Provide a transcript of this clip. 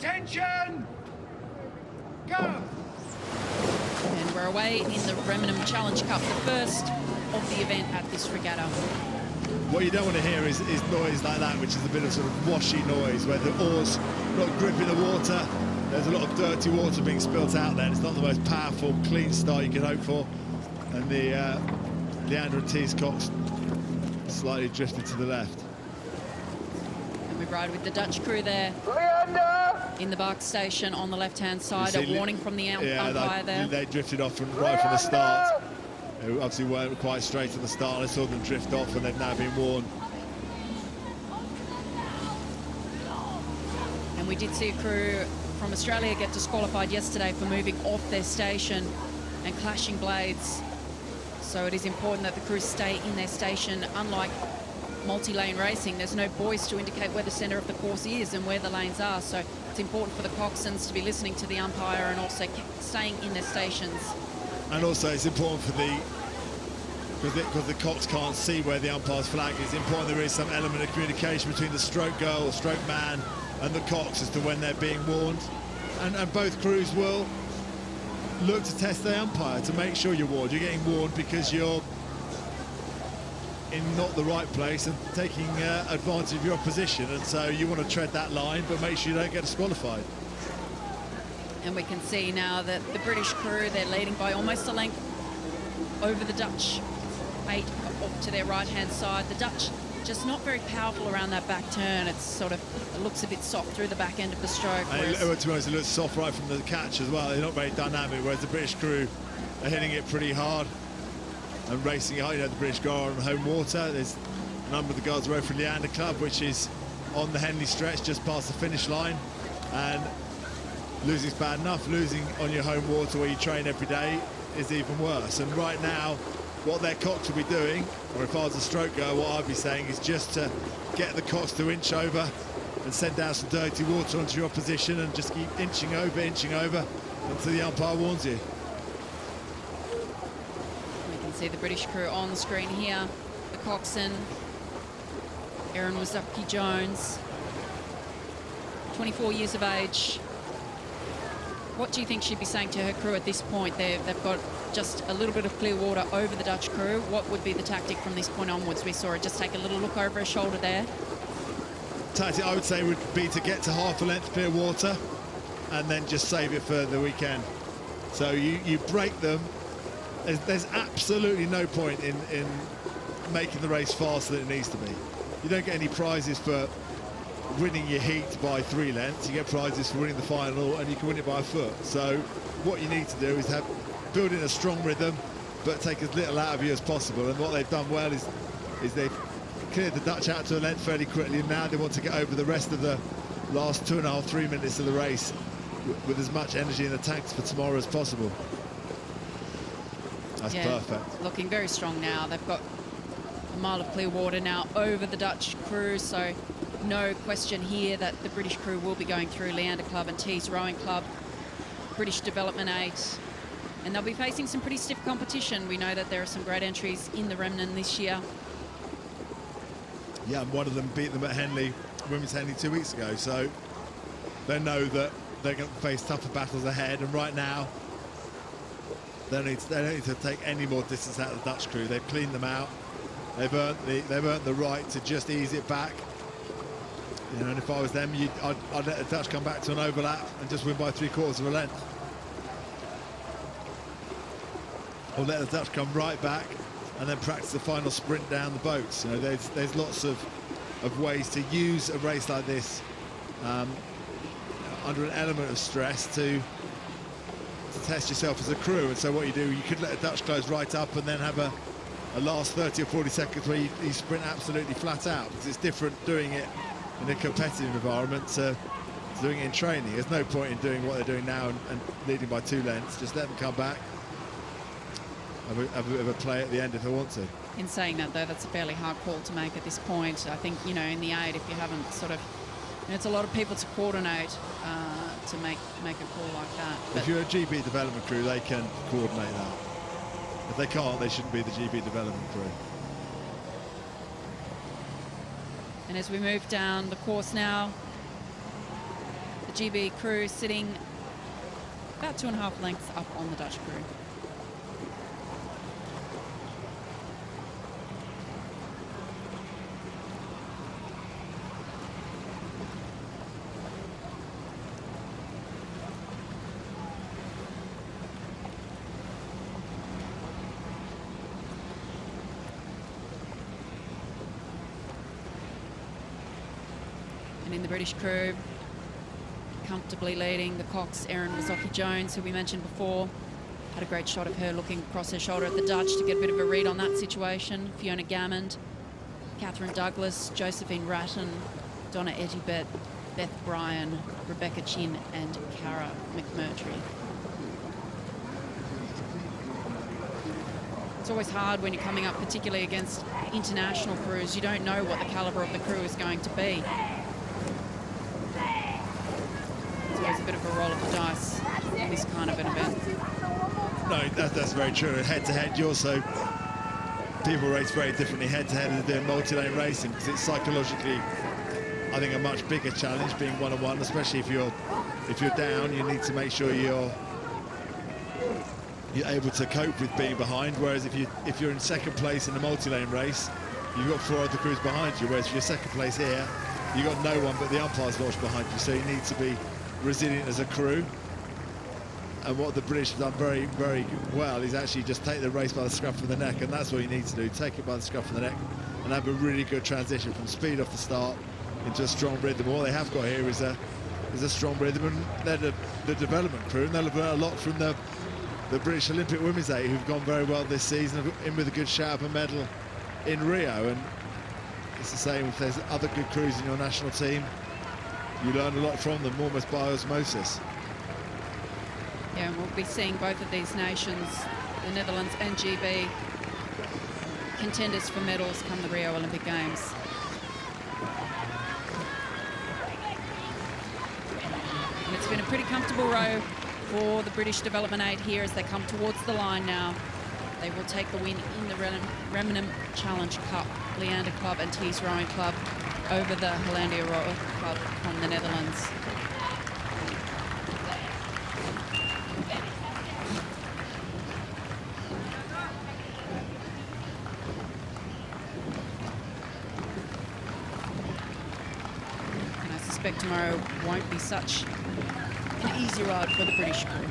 Attention! Go! And we're away in the Remenham Challenge Cup, the first of the event at this regatta. What you don't want to hear is noise like that, which is a bit of sort of washy noise, where the oars not gripping the water. There's a lot of dirty water being spilt out there. It's not the most powerful, clean start you could hope for. And the Leander and T's cocks slightly drifted to the left. And we ride with the Dutch crew there. Leander! In the bark station on the left-hand side, a warning from the umpire there. They drifted off right from the start. They obviously weren't quite straight at the start. I saw them drift off and they've now been warned. And we did see a crew from Australia get disqualified yesterday for moving off their station and clashing blades. So it is important that the crews stay in their station. Unlike multi-lane racing, there's no buoys to indicate where the centre of the course is and where the lanes are. So it's important for the coxswains to be listening to the umpire and also staying in their stations. And also it's important for because the cocks can't see where the umpire's flag is, it's important there is some element of communication between the stroke girl or stroke man and the cocks as to when they're being warned. And both crews will look to test the umpire to make sure you're warned. You're getting warned because you're in not the right place and taking advantage of your position, and so you want to tread that line but make sure you don't get disqualified. And we can see now that the British crew, they're leading by almost a length over the Dutch 8 off to their right-hand side. The Dutch just not very powerful around that back turn. It's sort of, it looks a bit soft through the back end of the stroke. To be honest, it looks soft right from the catch as well. They're not very dynamic, whereas the British crew are hitting it pretty hard and racing hard. You know, the British go on home water. There's a number of the guys rode for Leander Club, which is on the Henley stretch, just past the finish line. And losing's bad enough. Losing on your home water where you train every day is even worse. And right now, what their cocks will be doing, or if I was a stroke girl, what I'd be saying is just to get the cocks to inch over and send down some dirty water onto your opposition and just keep inching over until the umpire warns you. We can see the British crew on the screen here. The coxswain, Erin Wazupki-Jones, 24 years of age. What do you think she'd be saying to her crew at this point? They've got just a little bit of clear water over the Dutch crew. What would be the tactic from this point onwards? We saw her just take a little look over her shoulder there. Tactic, I would say, would be to get to half a length clear water and then just save it for the weekend. So you break them. There's absolutely no point in making the race faster than it needs to be. You don't get any prizes for winning your heat by 3 lengths. You get prizes for winning the final, and you can win it by a foot. So what you need to do is build in a strong rhythm, but take as little out of you as possible. And what they've done well is they've cleared the Dutch out to a length fairly quickly, and now they want to get over the rest of the last 2.5, 3 minutes of the race with as much energy in the tanks for tomorrow as possible. That's perfect. Looking very strong now. They've got a mile of clear water now over the Dutch crew, so no question here that the British crew will be going through Leander Club and T's Rowing Club, British Development 8, and they'll be facing some pretty stiff competition. We know that there are some great entries in the Remenham this year. Yeah, and one of them beat them at Henley, Women's Henley 2 weeks ago, so they know that they're going to face tougher battles ahead, and right now they don't need to take any more distance out of the Dutch crew. They've cleaned them out. They've earned the right to just ease it back. You know, and if I was them, I'd let the Dutch come back to an overlap and just win by 3/4 of a length. Or let the Dutch come right back and then practice the final sprint down the boats. You know, there's lots of ways to use a race like this under an element of stress to test yourself as a crew. And so what you do, you could let the Dutch close right up and then have a last 30 or 40 seconds where you sprint absolutely flat out, because it's different doing it in a competitive environment to doing it in training. There's no point in doing what they're doing now and leading by 2 lengths. Just let them come back, have a bit of a play at the end if they want to. In saying that, though, that's a fairly hard call to make at this point. I think, you know, in the 8, if you haven't sort of, you know, it's a lot of people to coordinate to make a call like that. But if you're a GB development crew, they can coordinate that. If they can't, they shouldn't be the GB development crew. And as we move down the course now, The GB crew sitting about 2.5 lengths up on the Dutch crew. And in the British crew, comfortably leading the Cox, Erin Wazocki-Jones, who we mentioned before. Had a great shot of her looking across her shoulder at the Dutch to get a bit of a read on that situation. Fiona Gammond, Catherine Douglas, Josephine Ratton, Donna Etibet, Beth Bryan, Rebecca Chin and Cara McMurtry. It's always hard when you're coming up, particularly against international crews. You don't know what the calibre of the crew is going to be. It's always a bit of a roll of the dice in this kind of an event. No, that's very true. Head-to-head, you also... People race very differently head-to-head than doing multi-lane racing, because it's psychologically, I think, a much bigger challenge being one-on-one, especially if you're down. You need to make sure you're able to cope with being behind. Whereas if you're in second place in a multi-lane race, you've got 4 other crews behind you. Whereas if you're second place here, you've got no one but the umpires lodged behind you. So you need to be resilient as a crew. And what the British have done very, very well is actually just take the race by the scruff of the neck, and that's what you need to do. Take it by the scruff of the neck and have a really good transition from speed off the start into a strong rhythm. All they have got here is a strong rhythm, and they're the development crew, and they'll have learned a lot from the British Olympic Women's 8, who've gone very well this season, in with a good shout of a medal in Rio. And it's the same if there's other good crews in your national team. You learn a lot from them, almost by osmosis. Yeah, and we'll be seeing both of these nations, the Netherlands and GB, contenders for medals come the Rio Olympic Games. And it's been a pretty comfortable row for the British Development 8 here as they come towards the line now. They will take the win in the Remenham Challenge Cup, Leander Club and Tees Rowing Club over the Hollandia Roeiclub from the Netherlands. And I suspect tomorrow won't be such an easy ride for the British crew.